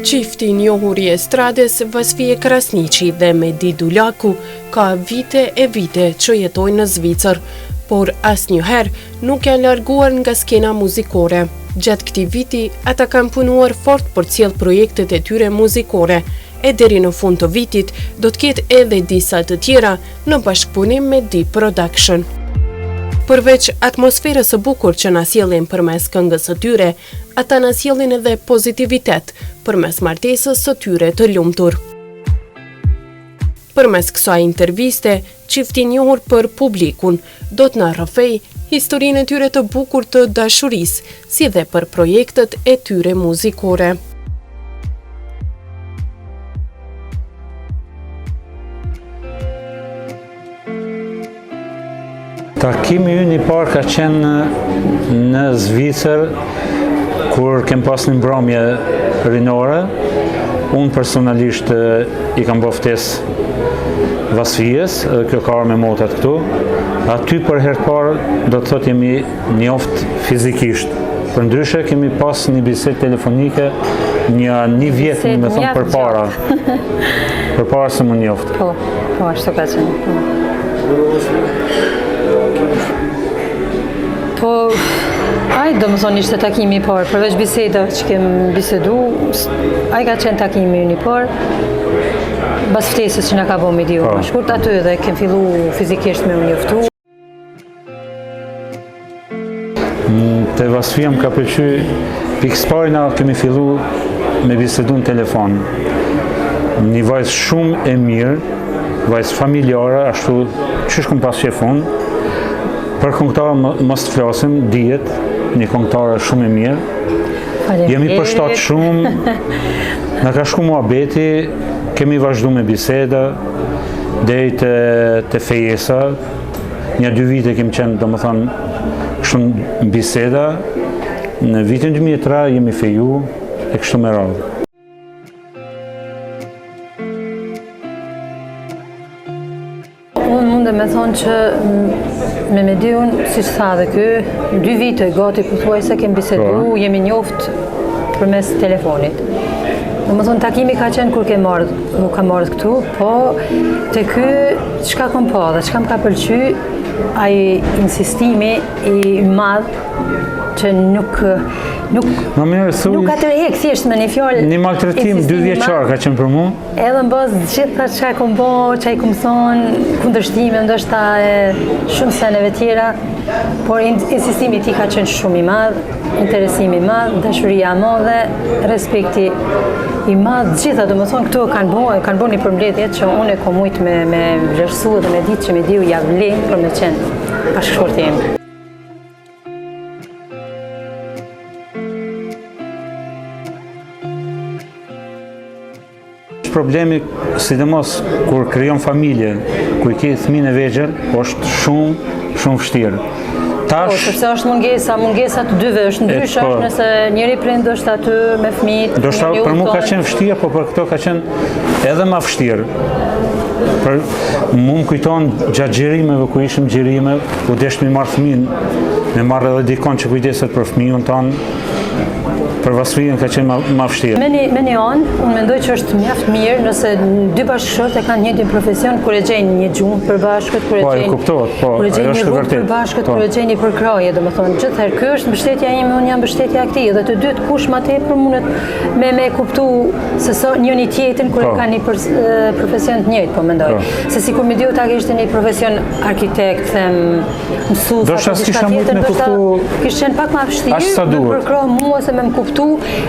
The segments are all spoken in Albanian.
Çifti I njohur I estradës Vasfije Krasniqi dhe Medi Dulaku ka vite e vite që jetojnë në Zvicër, por asnjëherë nuk janë larguar nga skena muzikore. Gjatë këtij viti, ata kanë punuar fort për të sjellë projektet e tyre muzikore, e deri në fund të vitit do të ketë edhe disa të tjera në bashkëpunim me D Production. Përveç atmosferës së bukur që na sjellin përmes këngës së tyre, ata na sjellin edhe pozitivitet përmes martesës së tyre të lumtur. Përmes kësaj interviste, çifti I njohur për publikun do të na rrëfej historinë e tyre të bukur të dashurisë, si dhe për projektet e tyre muzikore. Takimi ynë I parë ka qenë në Zvicër, kur kem pas një mbrëmje rinore. Unë personalisht I kam bërë ftesë Vasfijes, edhe kjo ka me motat këtu. Aty për herë të parë do të thotë jemi njoft fizikisht. Përndryshe kemi pas një bisedë telefonike një vjet më thënë përpara. Përpara se më njoft. Po, ashtu ka qenë. Po, do më thonë ishte takimi I parë, përveç bisedave që kem bisedu, ka qenë takimi I parë, bas ftesës që na ka bëmë I dio më shkurt, aty edhe kem fillu fizikisht me më njoftu. Te Vasfija më ka pëlqy, pikës pari na kemi fillu me bisedu në telefon. Një vajzë shumë e mirë, vajzë familjare, ashtu qysh kom pas qef unë. Për këngëtarë mos të flasim, dihet, një këngëtare shumë e mirë. Jemi përshtat shumë, na ka shku muhabeti, kemi vazhdu me biseda, deri te fejesa. 1-2 vite kemi qenë, domethënë, shumë në biseda. Në vitin 2003 jemi feju e kështu me radhë. Unë mund me thonë që me Mediun, si që tha dhe ky, 2 vite gati pothuajse kem bisedu, jemi njoft përmes telefonit. Dhe më thonë, takimi ka qenë kur ka marrë këtu, po te ky çka kom pa dhe çka më ka pëlqy, ai insistimi I madh që nuk ka tërheq thjesht me një fjalë. Një maltretim 2 vjeçar ka qenë për mua. Edhe në bazë gjitha çka kom bë, çka I kom thonë, kundërshtime ndoshta shumë seneve tjera, por insistimi I tij ka qenë shumë I madh, interesimi I madh, dashuria e madhe, respekti I madh, gjitha domethënë këtu kanë bërë një përmbledhje që unë kam mujt me vlerësu dhe me ditë që me diu ja vlen për me qenë bashkëshorti im. Problemi, sidomos kur krijon familje, ku I ke fëmijën e vegjël, është shumë vështirë. Sepse është mungesa të dyve, është ndryshe, është nëse njëri prind është aty me fëmijët. Ndoshta për mua ka qenë vështirë, po për këto ka qenë edhe më vështirë. Mu më kujton gjatë xhirimeve, ku ishim xhirime, u desh me marr fëmijën, me marr edhe dikon që kujdeset për fëmijën tonë. Për Vasfijën ka qenë më vështirë. Me një anë, unë mendoj që është mjaft mirë nëse 2 bashkëshortë kanë njëjtin profesion, kur e gjejnë një gjumë përbashkët, kur e gjejnë një rrugë përbashkët, kur e gjejnë një përkraje, domethënë gjithherë ky është mbështetja ime, unë jam mbështetja e këtij, dhe të dytë kush më tepër mundet me kuptu se njëri tjetrin kur e kanë një profesion të njëjtë, po mendoj. Se sikur me dy ta kishte një profesion arkitekt, them mësues, diçka tjetër, kishte qenë pak më vështirë me përkrah mua se me kuptu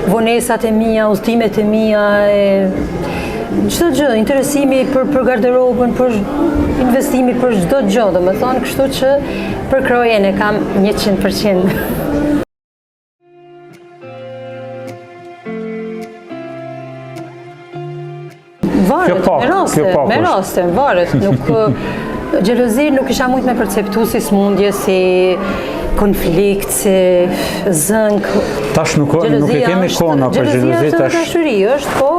vonesat e mia, udhëtimet e mia, çdo gjë, interesimi për garderobën, për investimi për çdo gjë, domethënë, kështu që për krojen e kam 100%. Varet, me raste, varet. Xhelozi nuk isha mujt me perceptu si smundje, si konflikt, si zënk. Tash nuk e kemi kona për xhelozi. Xhelozia është dashuri, është, po...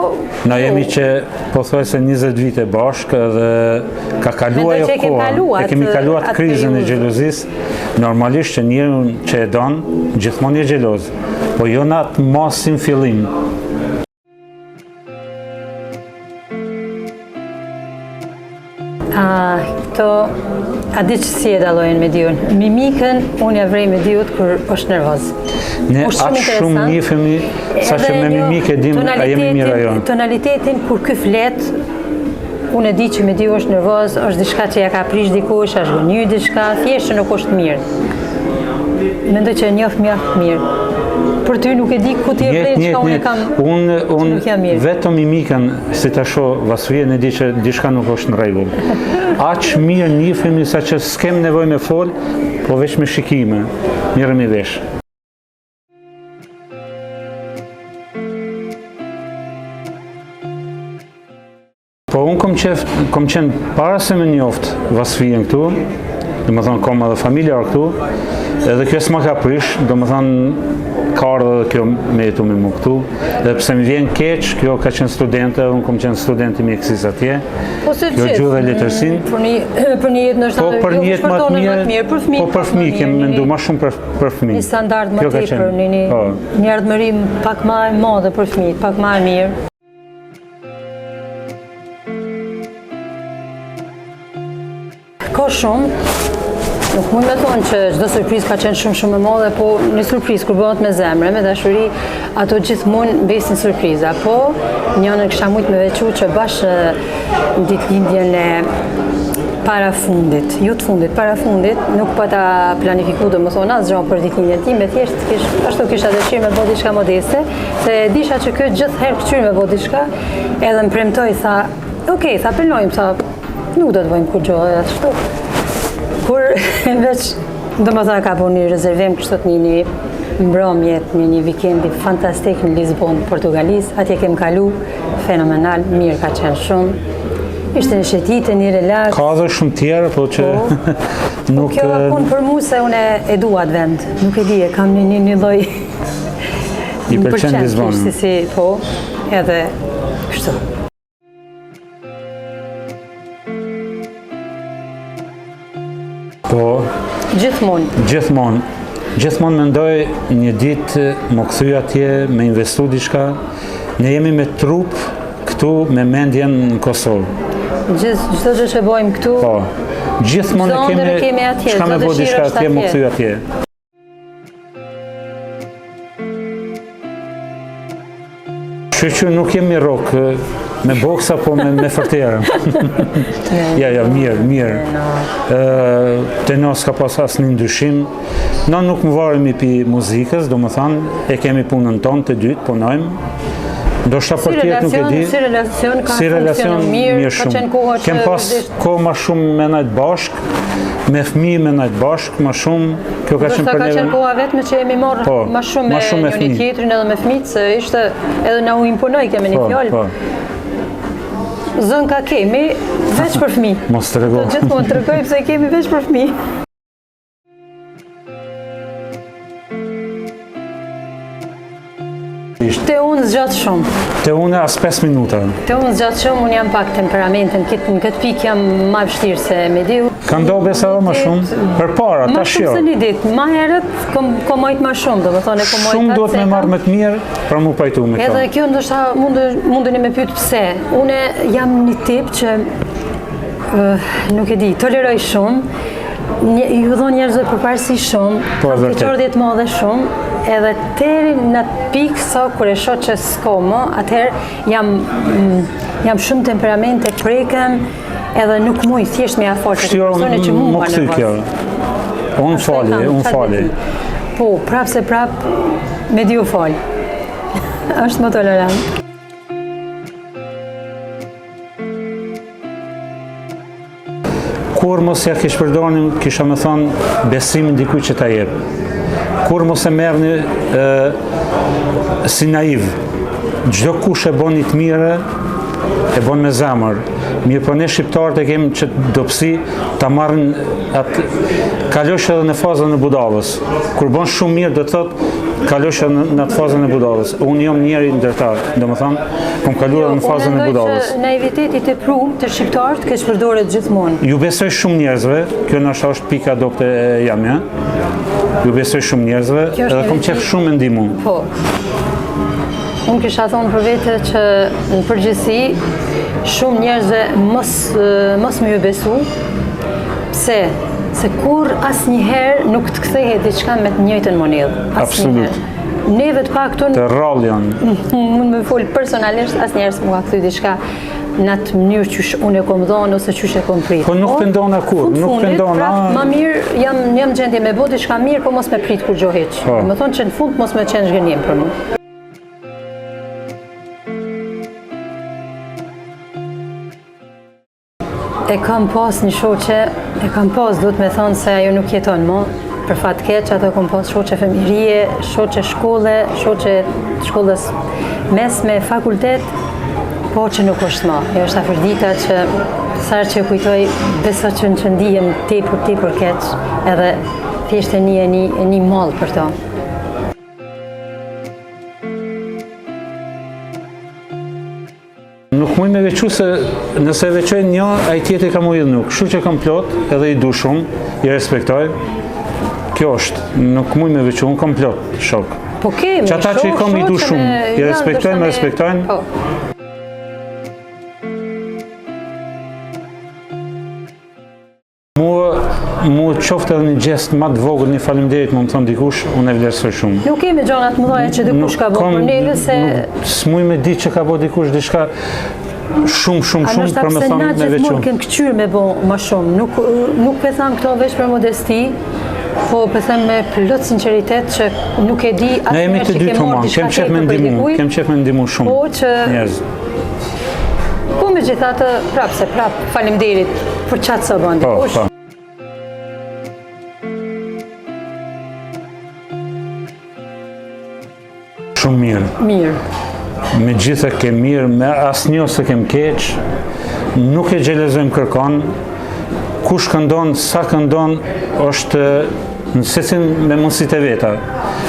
Na jemi që pothuajse 20 vite bashkë dhe ka kaluar ajo kohë. E kemi kaluar krizën e xhelozisë. Normalisht që njeriu që e don, gjithmonë je xheloz, po jo në atë masin fillim. Këto, a di që si e dallojnë me diun. Mimikën, unë ja vrej me diut kur është nervoz. Ne atë shumë njihemi, sa që me mimikë dim, a jemi mirë ajo. Tonalitetin kur ky flet, unë e di që me diu është nervoz, është diçka që ja ka prish dikush, është gënyer diçka, thjesht nuk është mirë. Mendoj që e njoh mjaft mirë. Për ty nuk e di ku ti e vlen çka unë kam. Unë vetëm mimikën si ta shoh Vasfien e di që diçka nuk është në rregull. Aq mirë njihemi sa që s'kem nevojë me fol, po veç me shikime. Mirëmi vesh. Po unë kom qenë para se me njoft Vasfien këtu, domethënë kom edhe familjar këtu, edhe kjo s'ma ka prish, domethënë ka ardhur edhe kjo me jetu me mu këtu, edhe pse më vjen keq, kjo ka qenë studente, unë kom qenë student i mjekësisë atje. Kjo gjuhë dhe letërsinë. Për një jetë nështë po për një jetë më të mirë, po për fëmijë kem mendu më shumë për fëmijë. Një standard më tepër, një ardhmëri pak më e madhe për fëmijët, pak më e mirë. Ka shumë, nuk mund me thonë që çdo surprizë ka qenë shumë e madhe, po një surprizë kur bëhet me zemre, me dashuri, ato gjithmonë mbesin surpriza. Po njënën kisha mujt me veçu që bashkë në ditëlindjen e para fundit, para fundit, nuk pa ta planifiku dhe më thonë asgjë për ditëlindjen time, thjesht ashtu kisha dëshirë me bëj diçka modeste, se disha që këtë gjithë herë këqyr me bëj diçka, edhe më premtoj tha, okej, tha prenojmë, tha nuk do të bëjmë kur gjohë ashtu. Kur veç, do më tha ka po një rezervim kështot një mbrëmjet, një vikendi fantastik në Lisbon, Portugalis, atje kem kalu, fenomenal, mirë ka qenë shumë. Ishte një shetitë, një relax. Ka dhe shumë tjerë, po që nuk... Kjo punë për mu se une e dua atë vend, nuk e di, e kam një lloj... I përqen Lisbon. Si, po, edhe kështu. Po, gjithmonë mendoj një ditë më kthy atje, me investu diçka. Ne jemi me trup këtu me mendjen në Kosovë. Çdo gjë që bëjmë këtu. Po, gjithmonë kemi çka me bëj diçka atje, më kthy atje. Që nuk jemi rock me boksa, po me fërterë. Ja, mirë. Te na s'ka pas asnjë ndryshim. Na nuk më varemi pi muzikës, do më thanë, e kemi punën tonë të dytë, punojmë. Ndoshta për tjetë nuk e di. Si relacion mirë shumë. Kem pas kohë ma shumë me najtë bashkë, me fëmijë me najtë bashkë, ma shumë. Kjo ka qenë për neve. Ka qenë koha vetëm që jemi marrë ma shumë me njëri tjetrin edhe me fëmijët, se ishte edhe na u imponoi kemi një fjalë. Zën ka kemi veç për fëmijë. Mos të rego. Gjithmonë të regoj pëse kemi veç për fëmijë. Te unë zgjatë shumë. Te unë as 5 minuta. Te unë zgjatë shumë, unë jam pak temperamentin, në këtë pikë jam ma vështirë se me diu. Ka ndohë besa më shumë? Për para, ta shjo. Ma shumë se një ditë, ma herët, ko mojtë ma shumë, do më thone, ko mojtë shumë duhet me marrë me të mirë, pra mu pajtu me edhe kjo ndoshta mundeni me pyet pse. Une jam një tip që, nuk e di, toleroj shumë, ju dhon njerëzve përparësi shumë, kam keqardhje të madhe shumë, edhe teri në pikë sa kur e shoh që s'ka më, atëherë jam shumë temperament e prekëm, edhe nuk muj thjesht me afort të persone që mua më nervoz. Unë fali. Po, prap se prap me di u fal. Është më tolerant. Kur mos ja kish përdornim, kisha me thonë besimin dikuj që ta jep. Kur mos e merrni si naiv. Çdo kush e bën të mirë, e bën me zemër. Mirë, po ne shqiptarët e kemi që dobësi ta marrin atë kalosh edhe në fazën e budallës. Kur bën shumë mirë, do të thotë kalosh edhe në atë fazën e budallës. Unë jam njëri ndërtar, domethënë, kam kaluar në fazën e budallës. Unë naiviteti të prum të shqiptarët keq përdoret gjithmonë. Ju besoj shumë njerëzve, kjo ndoshta është pika dopte e jamja. Ju besoj shumë njerëzve, edhe kam qef shumë me ndihmu. Po. Unë kisha thonë për vete që në përgjithësi, shumë njerëzve mos më ju besu. Pse? Se kur asnjëherë nuk të kthehet diçka me të njëjtën monedhë. Absolut. Neve të paktën Të rrallë janë. mund me fol personalisht asnjëherë s'm ka kthy diçka në atë mënyrë që unë e kom dhënë ose që e kom prit. Po nuk pendona kur, nuk pendona. Më mirë jam gjendje me bë diçka mirë, po mos me prit kur gjë hiç. Do të thonë që në fund mos me qenë zhgënjim për mua. E kam pas një shoqe, duhet me thonë se ajo nuk jeton më, për fat keq, ato kam pas shoqe fëmijërie, shoqe shkolle, shoqe shkollës mesme, fakultet, po që nuk është më. E është afërdita që sa që kujtoj, beso që ndihem tepër keq, edhe thjesht e një mall për to. Nuk muj me veçu se nëse veçoj një, ai tjetri ka mujë nuk. Kështu që kam plot, edhe i du shumë, i respektoj. Kjo është, nuk muj me veçu, unë kam plot shok. Po kemi, që ata që i kam i du shumë, i respektojnë, me respektojnë. Mu qofte edhe një gjest ma të vogël, një faleminderit më thonë dikush, unë e vlerësoj shumë. Nuk kemi gjonat më dhaja që dikush ka bërë për neve se... S'muj me di që ka bërë dikush diçka shumë për me thonë me veçu. A nështë apse na gjithmonë kënë këqyrë me bo ma shumë. Nuk pe tham këto veç për modesti, po pe tham me plot sinceritet që nuk e di asë njerë që ke morë diçka tjetër për dikuj. Kem qef me ndimu shumë njerëz. Po me gjithatë, prapë, faleminderit për qatë së bënë dikush. Shumë mirë. Me gjithë ke mirë, me asnjë se kem keq, nuk e gjelezojmë kërkon, kush këndon, sa këndon, është në secin me mundësit e veta.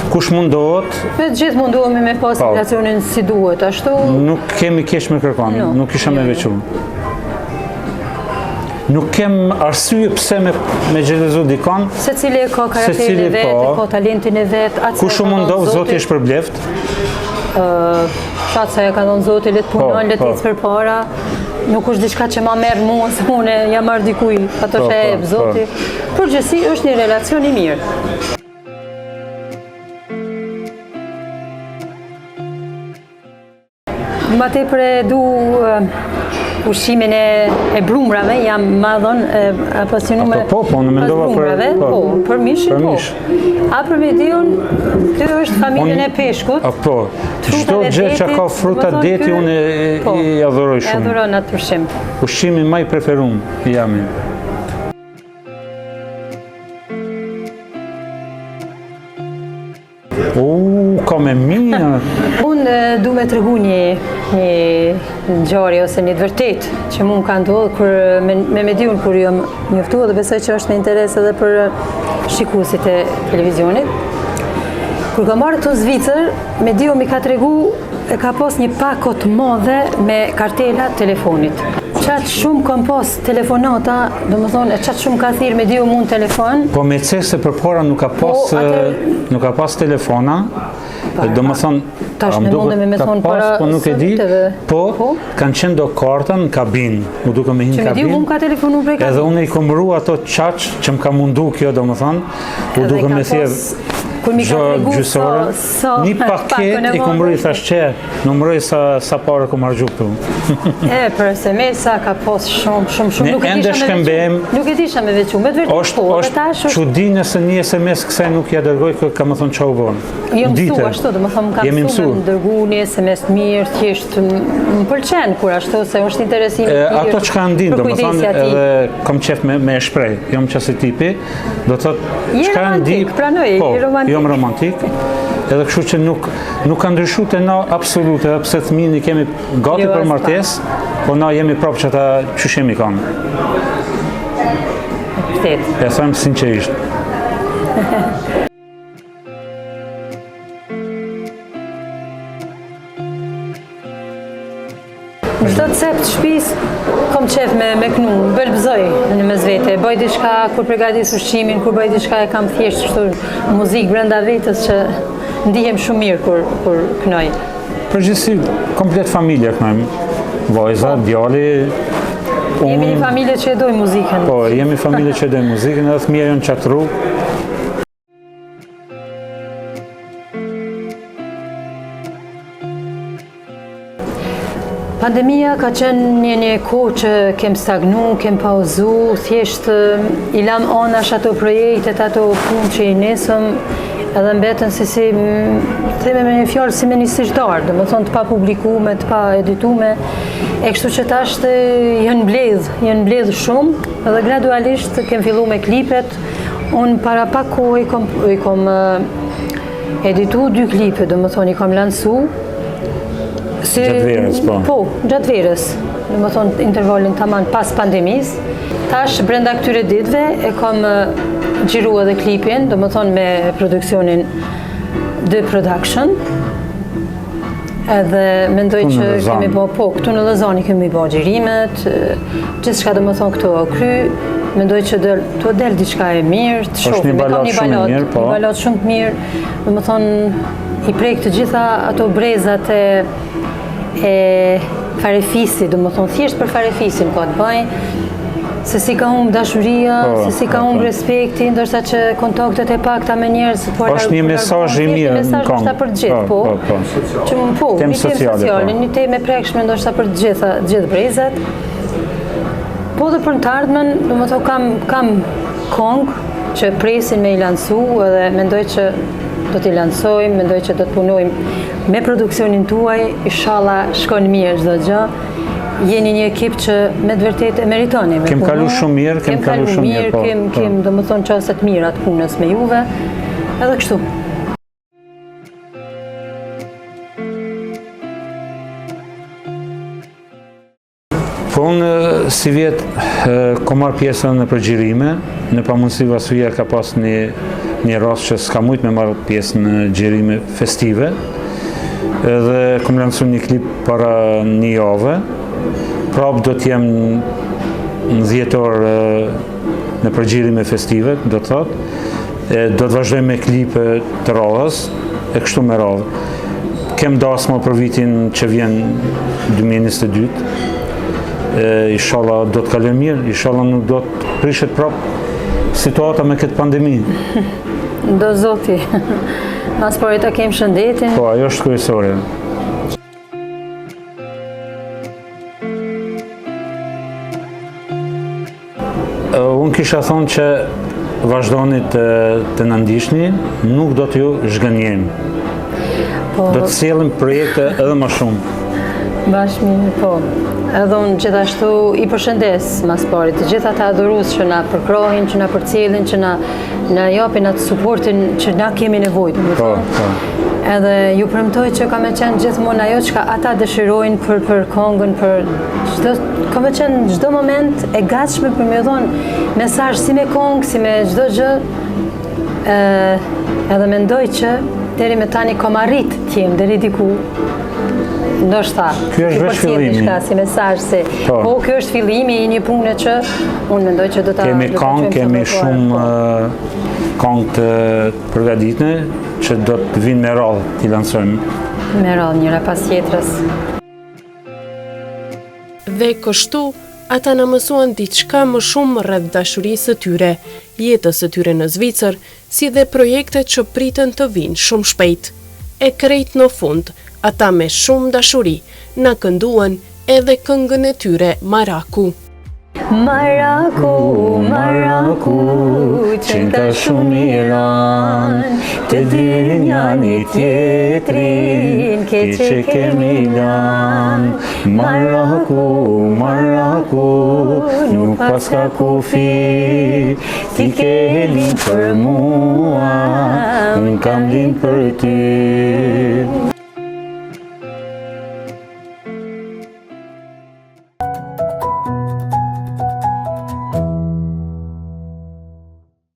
Kush mundohet... Me gjithë mundohemi me pas situacionin si duhet, ashtu... Nuk kemi keq me kërkon, nuk isha me veçu. Nuk kem arsye pse me gjelezu dikon. Se cili e ka karakterin e vetë, e ka talentin e vetë, kush u mundoh, Zoti është për bleft. Qatë sa e ka donë Zoti, letë punon, letë icë për para. Nuk është diçka që ma merë mua, se une jam marrë dikuj, ato që e ebë Zoti. Përgjësi është një relacion i mirë. Ma tepër e du ushqimin e brumrave, jam madhon apasionume për brumrave, për mishin, A për medion, të është familjen e peshkut. Çdo gjë që ka fruta deti, unë i adhuroj shumë. E adhuroj në atë përshim. Ushqimi më i preferum jam. Ka me mirë. Unë du me të rëgu një ngjarje ose një të vërtet që mu më ka ndodhur me mediun kur jam njoftuar dhe besoj që është me interes edhe për shikuesit e televizionit. Kur ka marrë këtu Zvicër, mediu mi ka tregu e ka pas një pakot madhe me kartela telefonit. Qatë shumë kam pas telefonata, do më thonë, qatë shumë ka thirë mediu mund telefon. Po me cekë se për para nuk ka pas telefona, do më thonë, po nuk e di, po kanë qenë do kartën në kabin, u duke me hinë kabin. Që mediu mund ka telefonu prej kabin. Edhe unë i komëru ato qaqë që më ka mundu kjo, do më thonë, u duke me thjedhë gjysore, një paket i komëru i thash që, nëmëroj sa pare ku marrë gjuptu. Për SMS-a ka pas shumë, nuk e disha me vequ, me të vërtet po. Është që di nëse një SMS kësaj nuk ja dërgoj, ka më thonë qa u bonë. Jo mësu ashtu, dhe më thonë ka mësu me dërgu një SMS mirë, thjesht më pëlqenë kur ashtu, se është interesimi mirë. Ato që ka ndinë, dhe më thonë edhe kom qef me e shprej, jo më qësi tipi, do të thotë që ka ndinë, jom romantik, edhe kështu që nuk ka ndryshu të na absolute, edhe pse thmini kemi gati për martes, po na jemi prapë që ta qyshemi kanë. E thëmë sinqerisht. Në çdo cep të shtëpis, kom qef me knu, bëlbëzoj në mes vete, bëj diçka kur përgatis ushqimin, kur bëj diçka e kam thjesht kështu muzikë brenda vetës që ndihem shumë mirë kur knoj. Përgjithësi, komplet familja knojmë. vajza, djali. Jemi një familje që e doj muzikën. Po, jemi familje që e doj muzikën, edhe fëmija janë qatru. Pandemia ka qenë një kohë që kem stagnu, kem pauzu, thjesht i lam anash ato projektet, ato punë që i nesëm, edhe mbetën si theme me një fjallë si me një sishtar, dhe më thonë të pa publikume, të pa editume, e kështu që tashtë janë mbledh shumë, edhe gradualisht kem fillu me klipet. Unë para pak kohë i kom editu 2 klipe, dhe më thonë i kom lansu. Gjatë verës, po? Po, gjatë verës, dhe më thonë intervalin taman pas pandemis. Tash, brenda këtyre ditve, e kom gjiru edhe klipin, dhe më thonë me produksionin The Production. Edhe mendoj që kemi bo, po, këtu në Lëzani kemi bo gjirimet, gjithë shka dhe më thonë këto kry, mendoj që të del diçka e mirë, të shohim, një balot shumë të mirë, dhe më thonë i prejkë të gjitha ato brezat e farefisi, dhe më thonë thjesht për farefisin ka të bëjnë, se si ka humbë dashuria, se si ka humbë respekti, ndërsa që kontaktet e pakta me njerëz. Është një mesazh i mirë në këngë. Mesazh për të gjithë, po. Po, një temë sociale, një temë e prekshme ndoshta për të gjithë brezat. Po dhe për në të ardhmen, do më thonë kam kongë që presin me i lansu edhe mendoj që do t'i lansojmë, mendoj që do të punojmë me produksionin tuaj, inshallah shkon mirë çdo gjë. Jeni një ekip që me të vërtetë e meritoni. Kem kalu shumë mirë, kem do më thonë çaste të mira të punës me juve, edhe kështu. Po unë si vjetë ko marrë pjesën në përgjirime, në pamundësi Vasfia ka pas një rast që s'ka mujtë me marrë pjesë në gjirime festive, edhe kom lansu një klip para një jave, prapë do t'jem në 10 orë në përgjirime festive, do të thotë, do të vazhdoj me klipe të radhës, e kështu me radhë. Kem dasma për vitin që vjen 2022, inshallah do të kalojë mirë, inshallah nuk do të prishet prapë situata me këtë pandemi. Do zoti, mas por e ta kem shëndetin. Po, ajo është kryesore. Unë kisha thonë që vazhdoni të në ndishni, nuk do t'ju zhgënjemi. Do të sjellëm projekte edhe më shumë. Bashmi, po. Edhe unë gjithashtu i përshëndes mas pari të gjitha të adhurus që na përkrohin, që na përcjellin, që na japin atë suportin që na kemi nevojë. Po. Edhe ju premtoj që ka me qenë gjithmonë ajo që ata dëshirojnë për kongën, ka me qenë çdo moment e gatshme për me dhonë mesazh si me kongë, si me çdo gjë. Edhe mendoj që deri me tani kom arrit t'jem deri diku. Ndoshta, ky është vetë fillimi. Si mesazh se po ky është fillimi i një pune që unë mendoj që do ta kemi këngë, kemi shumë këngë të përgatitme që do të vinë me radhë t'i lansojmë. Me radhë njëra pas tjetrës. Dhe kështu, ata na mësuan diçka më shumë rreth dashurisë së tyre, jetës së tyre në Zvicër, si dhe projektet që pritën të vinë shumë shpejt. E krejt në fund, ata me shumë dashuri na kënduan edhe këngën e tyre Maraku. Maraku, Maraku, qënka shumë iran, të dirin janë i tjetrin, ke që kemi lan. Maraku, Maraku, nuk pas ka kufi, ti ke linë për mua, unë kam linë për ty.